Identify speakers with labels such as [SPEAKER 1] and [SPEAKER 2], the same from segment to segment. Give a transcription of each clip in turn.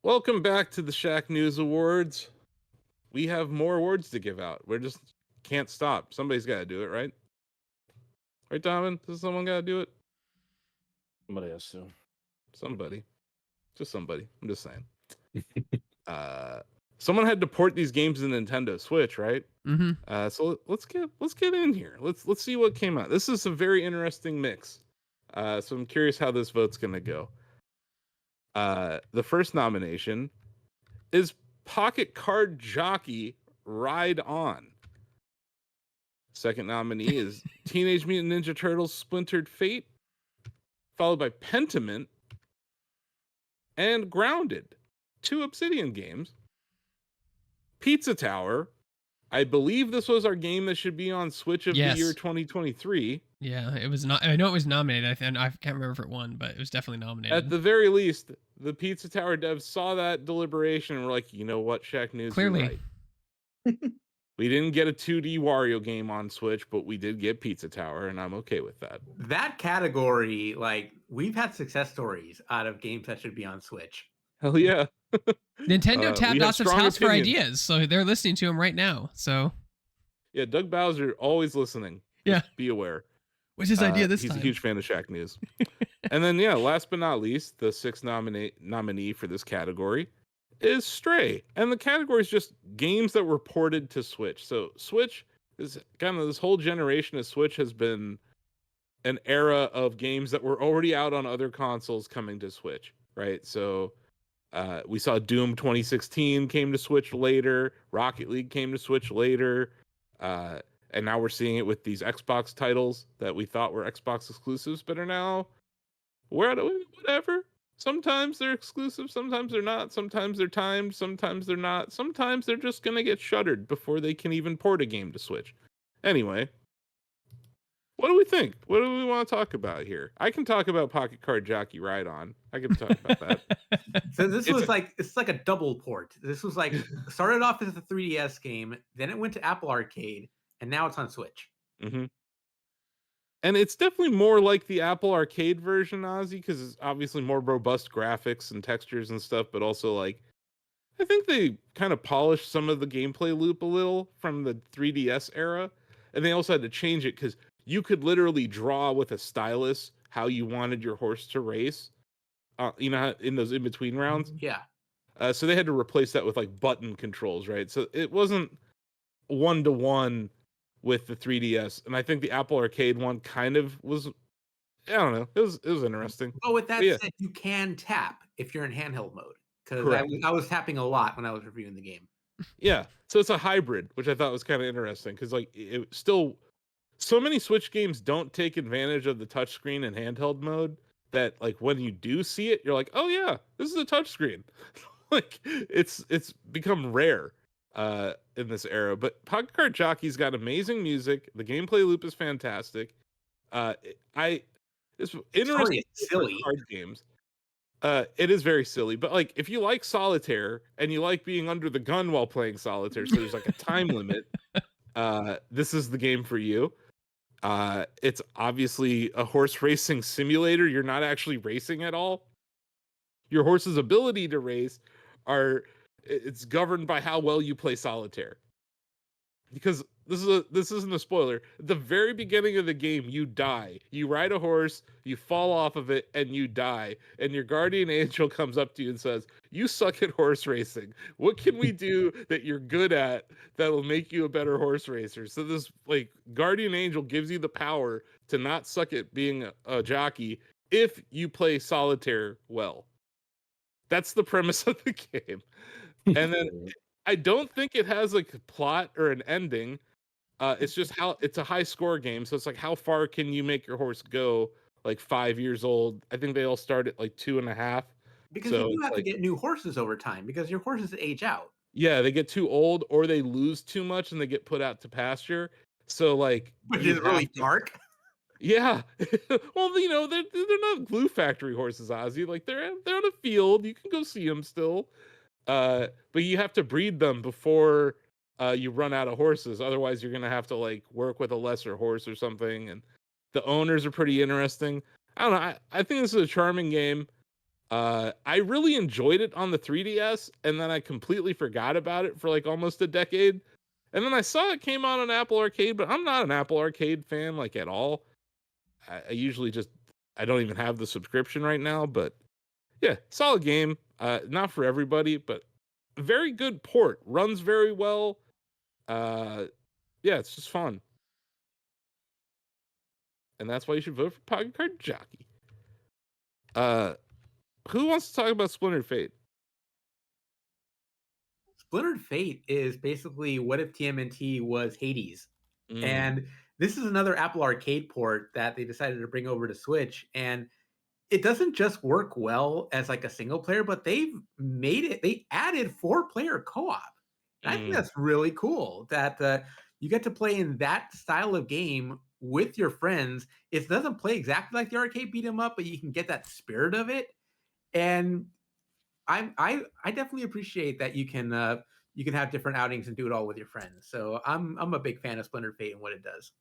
[SPEAKER 1] Welcome back to the Shacknews Awards. We have more awards to give out. We're just can't stop. Somebody's got to do it, right? Right, Donovan? Does someone got to do it?
[SPEAKER 2] Somebody has to.
[SPEAKER 1] Somebody. Just somebody. I'm just saying. Someone had to port these games to Nintendo Switch, right?
[SPEAKER 3] Mm-hmm.
[SPEAKER 1] So let's get in here. Let's see what came out. This is a very interesting mix. So I'm curious how this vote's gonna go. The first nomination is Pocket Card Jockey Ride On. Second nominee is Teenage Mutant Ninja Turtles Splintered Fate, followed by Pentiment and Grounded, two Obsidian games. Pizza Tower, I believe this was our game that should be on Switch of the year 2023.
[SPEAKER 3] Yeah, it was not. I know it was nominated. I can't remember if it won, but it was definitely nominated.
[SPEAKER 1] At the very least, the Pizza Tower devs saw that deliberation and were like, you know what, Shacknews,
[SPEAKER 3] clearly.
[SPEAKER 1] Right. We didn't get a 2D Wario game on Switch, but we did get Pizza Tower, and I'm okay with that.
[SPEAKER 4] That category, like, we've had success stories out of games that should be on Switch.
[SPEAKER 1] Hell yeah.
[SPEAKER 3] Nintendo tapped Austin's house for ideas, so they're listening to him right now. So
[SPEAKER 1] yeah, Doug Bowser always listening.
[SPEAKER 3] Yeah,
[SPEAKER 1] just be aware.
[SPEAKER 3] What's his idea this
[SPEAKER 1] time?
[SPEAKER 3] He's
[SPEAKER 1] a huge fan of Shacknews. And then last but not least, the sixth nominee for this category is Stray, and the category is just games that were ported to Switch. So Switch is kind of this whole generation of Switch has been an era of games that were already out on other consoles coming to Switch, right? So we saw Doom 2016 came to Switch later, Rocket League came to Switch later, and now we're seeing it with these Xbox titles that we thought were Xbox exclusives, but are now whatever. Sometimes they're exclusive, sometimes they're not, sometimes they're timed, sometimes they're not, sometimes they're just gonna get shuttered before they can even port a game to Switch. Anyway, what do we think? What do we want to talk about here? I can talk about Pocket Card Jockey Ride On. I can talk about that.
[SPEAKER 4] So it's like a double port. This was like started off as a 3DS game, then it went to Apple Arcade, and now it's on Switch.
[SPEAKER 1] Mm-hmm. And it's definitely more like the Apple Arcade version, Ozzy, because it's obviously more robust graphics and textures and stuff, but also like I think they kind of polished some of the gameplay loop a little from the 3DS era, and they also had to change it because you could literally draw with a stylus how you wanted your horse to race, in those in-between rounds.
[SPEAKER 4] Yeah.
[SPEAKER 1] So they had to replace that with like button controls, right? So it wasn't one-to-one with the 3DS, and I think the Apple Arcade one kind of was. I don't know. It was interesting.
[SPEAKER 4] But with that said, you can tap if you're in handheld mode, because I was tapping a lot when I was reviewing the game.
[SPEAKER 1] Yeah, so it's a hybrid, which I thought was kind of interesting because like it still. So many Switch games don't take advantage of the touchscreen and handheld mode that like when you do see it, you're like, oh yeah, this is a touchscreen. Like it's become rare in this era. But Pocket Card Jockey's got amazing music. The gameplay loop is fantastic. It's interesting.
[SPEAKER 4] Silly
[SPEAKER 1] card games. It is very silly, but like if you like solitaire and you like being under the gun while playing solitaire, so there's like a time limit, this is the game for you. It's obviously a horse racing simulator. You're not actually racing at all. Your horse's ability to race it's governed by how well you play solitaire. Because this isn't a spoiler. At the very beginning of the game, you die. You ride a horse, you fall off of it, and you die. And your guardian angel comes up to you and says, "You suck at horse racing. What can we do that you're good at that will make you a better horse racer?" So this like guardian angel gives you the power to not suck at being a jockey if you play solitaire well. That's the premise of the game. And then I don't think it has like a plot or an ending. It's just it's a high score game. So it's like, how far can you make your horse go? Like 5 years old. I think they all start at like 2.5.
[SPEAKER 4] Because you do have to get new horses over time because your horses age out.
[SPEAKER 1] Yeah, they get too old or they lose too much and they get put out to pasture. So like,
[SPEAKER 4] which is really dark.
[SPEAKER 1] Yeah. Well, you know, they're not glue factory horses, Ozzy. Like they're on a field. You can go see them still. But you have to breed them before you run out of horses. Otherwise, you're gonna have to like work with a lesser horse or something. And the owners are pretty interesting. I don't know. I think this is a charming game. I really enjoyed it on the 3DS, and then I completely forgot about it for like almost a decade. And then I saw it came out on Apple Arcade, but I'm not an Apple Arcade fan like at all. I usually just I don't even have the subscription right now, but yeah, solid game. Not for everybody, but very good port. Runs very well. Yeah, it's just fun. And that's why you should vote for Pocket Card Jockey. Who wants to talk about Splintered Fate?
[SPEAKER 4] Splintered Fate is basically what if TMNT was Hades.
[SPEAKER 1] Mm.
[SPEAKER 4] And this is another Apple Arcade port that they decided to bring over to Switch. And it doesn't just work well as like a single player, but they've made it, they added 4-player co-op. And I think that's really cool that you get to play in that style of game with your friends. It doesn't play exactly like the arcade beat 'em up, but you can get that spirit of it. And I definitely appreciate that you can have different outings and do it all with your friends. So I'm a big fan of Splinter Fate and what it does.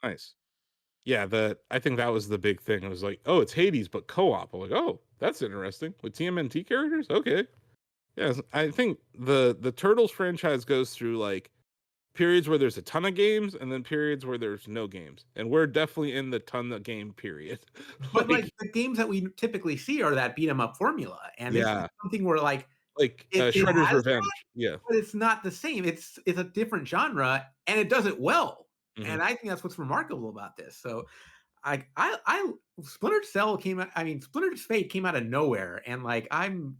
[SPEAKER 1] Nice. Yeah, I think that was the big thing. It was like, oh, it's Hades, but co-op. I'm like, oh, that's interesting. With TMNT characters? Okay. Yeah, I think the Turtles franchise goes through like periods where there's a ton of games and then periods where there's no games. And we're definitely in the ton of game period.
[SPEAKER 4] But like the games that we typically see are that beat 'em up formula. And this is
[SPEAKER 1] yeah,
[SPEAKER 4] something where like
[SPEAKER 1] like
[SPEAKER 4] it
[SPEAKER 1] Shredder's
[SPEAKER 4] has
[SPEAKER 1] Revenge.
[SPEAKER 4] that,
[SPEAKER 1] Yeah.
[SPEAKER 4] but it's not the same. It's a different genre and it does it well.
[SPEAKER 1] Mhm.
[SPEAKER 4] And I think that's what's remarkable about this. So I Splinter Cell came out, I mean Splinter Fate came out of nowhere. And like I'm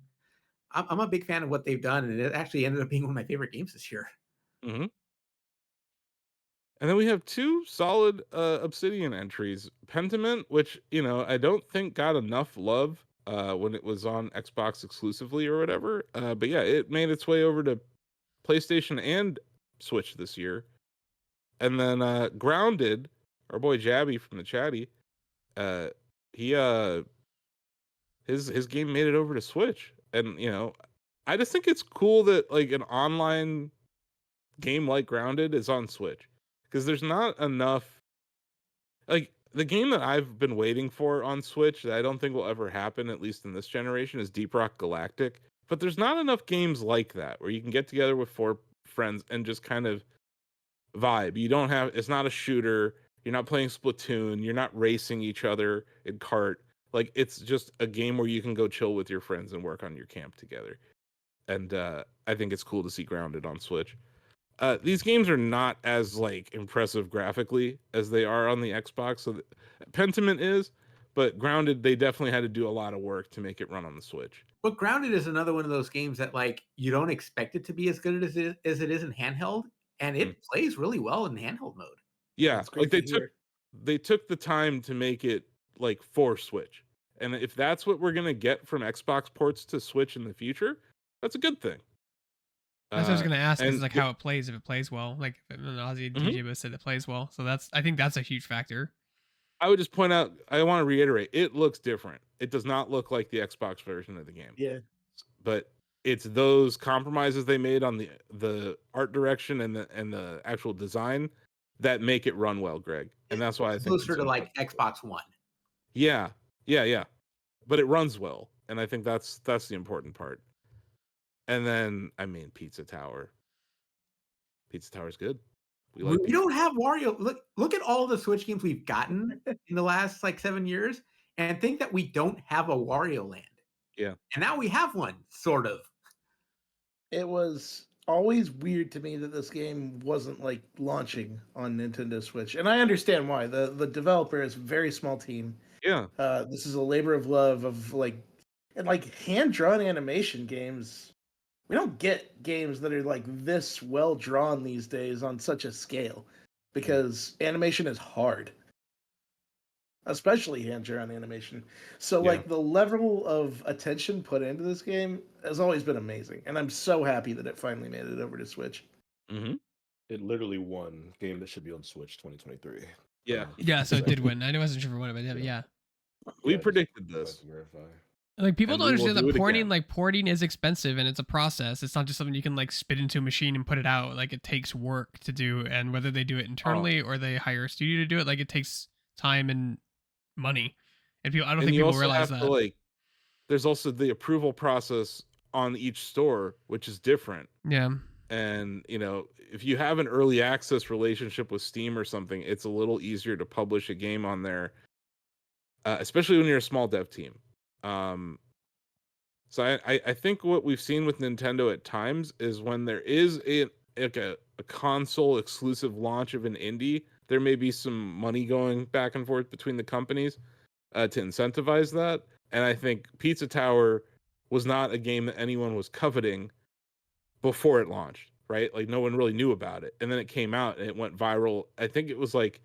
[SPEAKER 4] a big fan of what they've done, and it actually ended up being one of my favorite games this year.
[SPEAKER 1] Mm-hmm. And then we have two solid Obsidian entries. Pentiment, which, I don't think got enough love when it was on Xbox exclusively or whatever. But yeah, it made its way over to PlayStation and Switch this year. And then Grounded, our boy Jabby from the chatty, he his game made it over to Switch. And I just think it's cool that like an online game like Grounded is on Switch, because there's not enough, like the game that I've been waiting for on Switch that I don't think will ever happen, at least in this generation, is Deep Rock Galactic. But there's not enough games like that where you can get together with 4 friends and just kind of vibe. It's not a shooter, you're not playing Splatoon, you're not racing each other in cart. Like it's just a game where you can go chill with your friends and work on your camp together. And I think it's cool to see Grounded on Switch. These games are not as like impressive graphically as they are on the Xbox. So Pentiment is, but Grounded, they definitely had to do a lot of work to make it run on the Switch.
[SPEAKER 4] But Grounded is another one of those games that like you don't expect it to be as good as it is in handheld, and it plays really well in handheld mode.
[SPEAKER 1] Yeah,
[SPEAKER 5] That's great
[SPEAKER 1] like
[SPEAKER 5] to
[SPEAKER 1] they took the time to make it like for Switch. And if that's what we're gonna get from Xbox ports to Switch in the future, that's a good thing.
[SPEAKER 3] That's what I was gonna ask, is
[SPEAKER 1] and
[SPEAKER 3] like how it plays, if it plays well. Like Ozzy DJ Bo said it plays well. So I think that's a huge factor.
[SPEAKER 1] I would just point out, I want to reiterate, it looks different. It does not look like the Xbox version of the game.
[SPEAKER 5] Yeah.
[SPEAKER 1] But it's those compromises they made on the art direction and the actual design that make it run well, Greg. And that's why I think
[SPEAKER 4] Closer to like Xbox One.
[SPEAKER 1] Yeah. But it runs well, and I think that's the important part. And then, I mean, Pizza Tower. Pizza Tower's good.
[SPEAKER 4] We don't have Wario. Look at all the Switch games we've gotten in the last like 7 years, and think that we don't have a Wario Land.
[SPEAKER 1] Yeah.
[SPEAKER 4] And now we have one, sort of.
[SPEAKER 5] It was always weird to me that this game wasn't like launching on Nintendo Switch, and I understand why. The developer is a very small team.
[SPEAKER 1] Yeah.
[SPEAKER 5] This is a labor of love of like hand drawn animation games. We don't get games that are like this well drawn these days on such a scale, because animation is hard, especially hand drawn animation. So like the level of attention put into this game has always been amazing, and I'm so happy that it finally made it over to Switch.
[SPEAKER 1] Mm-hmm.
[SPEAKER 2] It literally won game that should be on Switch 2023.
[SPEAKER 1] Yeah.
[SPEAKER 3] Yeah, so it did win. I wasn't sure for one, but yeah.
[SPEAKER 1] We predicted this.
[SPEAKER 3] Like people don't understand that porting,
[SPEAKER 1] again.
[SPEAKER 3] like porting is expensive and it's a process. It's not just something you can like spit into a machine and put it out. Like it takes work to do, and whether they do it internally or they hire a studio to do it, like it takes time and money. And I don't think people realize that.
[SPEAKER 1] there's also the approval process on each store, which is different.
[SPEAKER 3] Yeah.
[SPEAKER 1] And, if you have an early access relationship with Steam or something, it's a little easier to publish a game on there, especially when you're a small dev team. So I think what we've seen with Nintendo at times is when there is a console exclusive launch of an indie, there may be some money going back and forth between the companies to incentivize that. And I think Pizza Tower was not a game that anyone was coveting before it launched, right? Like no one really knew about it. And then it came out and it went viral. I think it was like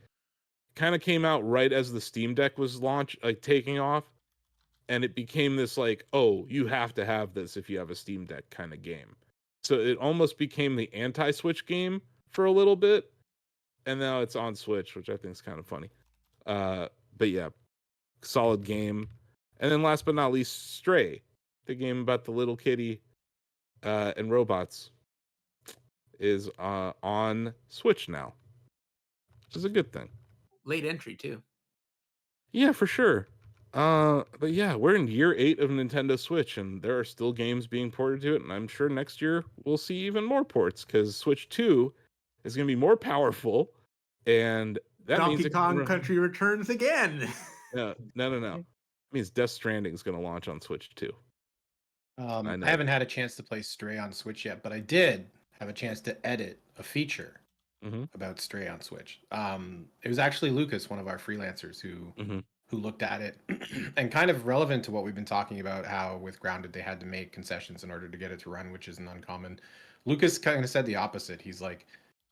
[SPEAKER 1] kind of came out right as the Steam Deck was taking off. And it became this like, oh, you have to have this if you have a Steam Deck kind of game. So it almost became the anti-Switch game for a little bit. And now it's on Switch, which I think is kind of funny. But yeah, solid game. And then last but not least, Stray, the game about the little kitty and robots, is on Switch now, which is a good thing.
[SPEAKER 4] Late entry too.
[SPEAKER 1] Yeah, for sure. But yeah, we're in year 8 of Nintendo Switch, and there are still games being ported to it, and I'm sure next year we'll see even more ports because Switch 2 is going to be more powerful, and that means
[SPEAKER 4] Donkey Kong Country Returns again.
[SPEAKER 1] No. It means Death Stranding is going to launch on Switch 2.
[SPEAKER 6] I haven't had a chance to play Stray on Switch yet, but I did have a chance to edit a feature about Stray on Switch. It was actually Lucas, one of our freelancers, who looked at it and kind of relevant to what we've been talking about, how with Grounded they had to make concessions in order to get it to run, which isn't uncommon. Lucas kind of said the opposite. He's like,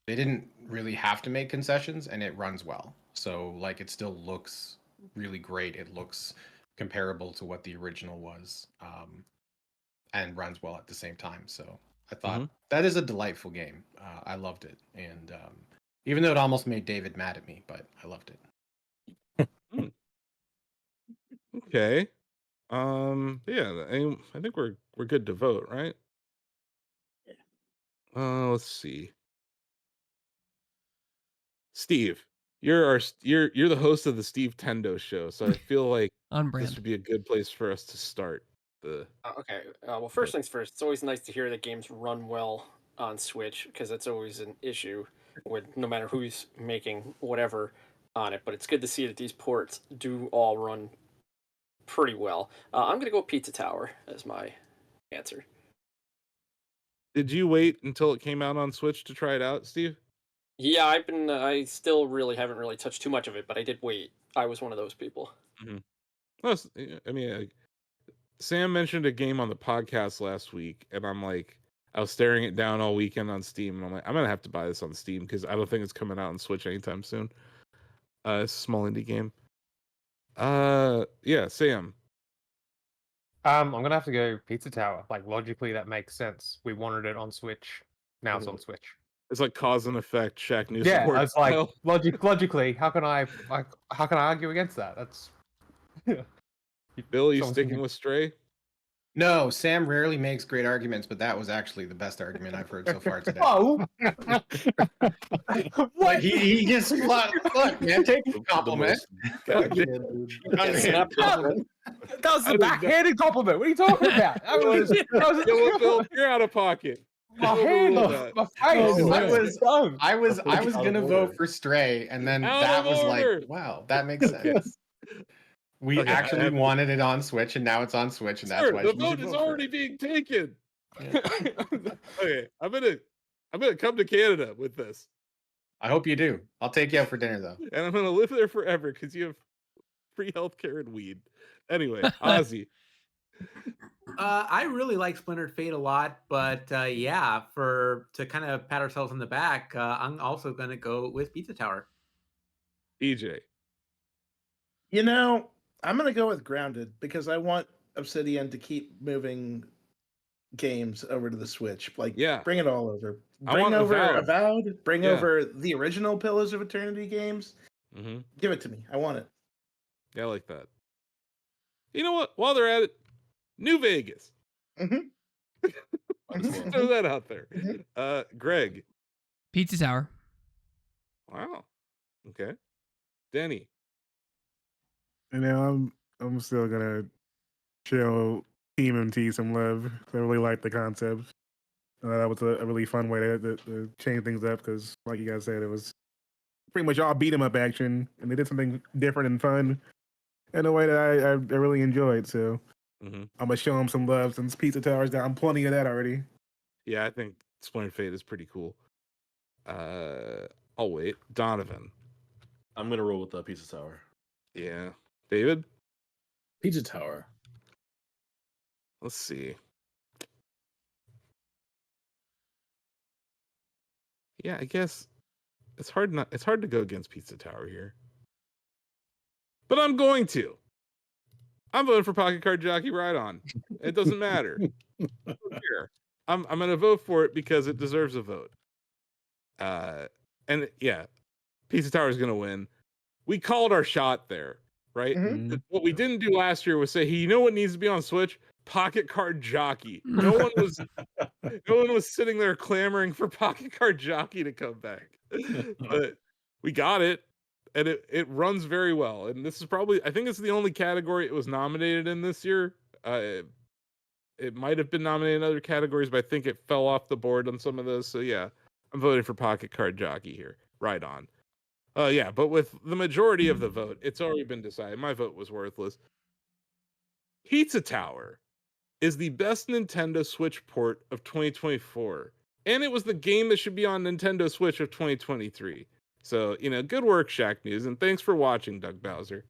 [SPEAKER 6] they didn't really have to make concessions and it runs well. So like it still looks really great. It looks comparable to what the original was, and runs well at the same time. So I thought that is a delightful game. I loved it. And even though it almost made David mad at me, but I loved it.
[SPEAKER 1] Okay. Yeah, I think we're good to vote, right? Let's see. Steve, you're the host of the Steve Tendo show, so I feel like
[SPEAKER 3] On brand.
[SPEAKER 1] this would be a good place for us to start.
[SPEAKER 7] Okay. Well, first things first. It's always nice to hear that games run well on Switch because that's always an issue with no matter who's making whatever on it. But it's good to see that these ports do all run pretty well. I'm gonna go Pizza Tower as my answer.
[SPEAKER 1] Did you wait until it came out on Switch to try it out, Steve?
[SPEAKER 7] Yeah, I still really haven't really touched too much of it, but I did wait. I was one of those people.
[SPEAKER 1] Well, I mean, Sam mentioned a game on the podcast last week, and I'm like, I was staring it down all weekend on Steam, and I'm like, I'm gonna have to buy this on Steam because I don't think it's coming out on Switch anytime soon. It's a small indie game. Yeah, Sam.
[SPEAKER 8] I'm gonna have to go Pizza Tower. Like logically, that makes sense. We wanted it on Switch. Now it's on Switch.
[SPEAKER 1] It's like cause and effect. Shacknews
[SPEAKER 8] Yeah,
[SPEAKER 1] Awards
[SPEAKER 8] it's like
[SPEAKER 1] style.
[SPEAKER 8] logically. How can I argue against that? That's
[SPEAKER 1] Bill, you
[SPEAKER 8] Sounds
[SPEAKER 1] sticking
[SPEAKER 8] good.
[SPEAKER 1] with Stray?
[SPEAKER 6] No, Sam rarely makes great arguments, but that was actually the best argument I've heard so far today.
[SPEAKER 8] Oh,
[SPEAKER 6] Like he just look, man, take the compliment.
[SPEAKER 7] Snap compliment.
[SPEAKER 8] that was a backhanded compliment. What are you talking about? That was
[SPEAKER 1] Bill, you're out of pocket.
[SPEAKER 8] my hand, my face.
[SPEAKER 6] I was gonna vote for Stray, and then
[SPEAKER 1] Out
[SPEAKER 6] that
[SPEAKER 1] of
[SPEAKER 6] was
[SPEAKER 1] order.
[SPEAKER 6] like, wow, that makes sense. We
[SPEAKER 1] Okay,
[SPEAKER 6] actually wanted it on Switch, and now it's on Switch, and that's
[SPEAKER 1] Sir,
[SPEAKER 6] why
[SPEAKER 1] the
[SPEAKER 6] we
[SPEAKER 1] vote
[SPEAKER 6] should
[SPEAKER 1] is
[SPEAKER 6] vote for
[SPEAKER 1] already
[SPEAKER 6] it.
[SPEAKER 1] being taken. Okay, I'm gonna come to Canada with this,
[SPEAKER 6] I hope you do. I'll take you out for dinner, though.
[SPEAKER 1] and I'm gonna live there forever because you have free healthcare and weed. Anyway, Ozzy.
[SPEAKER 4] I really like Splintered Fate a lot, but yeah, to kind of pat ourselves on the back, I'm also gonna go with Pizza Tower.
[SPEAKER 1] EJ.
[SPEAKER 5] You know, I'm gonna go with Grounded because I want Obsidian to keep moving games over to the Switch. Like,
[SPEAKER 1] Yeah.
[SPEAKER 5] bring it all over.
[SPEAKER 1] I
[SPEAKER 5] Bring
[SPEAKER 1] want
[SPEAKER 5] over
[SPEAKER 1] Avowed.
[SPEAKER 5] Avowed. Bring
[SPEAKER 1] Yeah.
[SPEAKER 5] over the original Pillars of Eternity games.
[SPEAKER 1] Mm-hmm.
[SPEAKER 5] Give it to me. I want it.
[SPEAKER 1] Yeah, I like that. You know what? While they're at it, New Vegas.
[SPEAKER 5] Mhm.
[SPEAKER 1] Let's throw that out there. Greg.
[SPEAKER 3] Pizza Tower.
[SPEAKER 1] Wow. Okay. Denny.
[SPEAKER 9] You know, I'm still gonna show TMNT some love. I really liked the concept. That was a really fun way to change things up because, like you guys said, it was pretty much all beat 'em up action, and they did something different and fun in a way that I really enjoyed. So I'm gonna show them some love since Pizza Tower's down plenty of that already.
[SPEAKER 1] Yeah, I think Splinter Fate is pretty cool. I'll wait. Donovan.
[SPEAKER 2] I'm gonna roll with the Pizza Tower.
[SPEAKER 1] Yeah. David?
[SPEAKER 10] Pizza Tower.
[SPEAKER 1] Let's see. Yeah, I guess it's hard to go against Pizza Tower here. But I'm going to. I'm voting for Pocket Card Jockey Ride On. It doesn't matter. I'm gonna vote for it because it deserves a vote. And yeah, Pizza Tower is gonna win. We called our shot there, right? What we didn't do last year was say, hey, you know what needs to be on Switch? Pocket Card Jockey. No one was sitting there clamoring for Pocket Card Jockey to come back. But we got it, and it runs very well. And this is probably, I think it's the only category it was nominated in this year. It might have been nominated in other categories, but I think it fell off the board on some of those. So yeah, I'm voting for Pocket Card Jockey here. Right on. Yeah, but with the majority of the vote, it's already been decided. My vote was worthless. Pizza Tower is the best Nintendo Switch port of 2024. And it was the game that should be on Nintendo Switch of 2023. So, good work, Shacknews, and thanks for watching, Doug Bowser.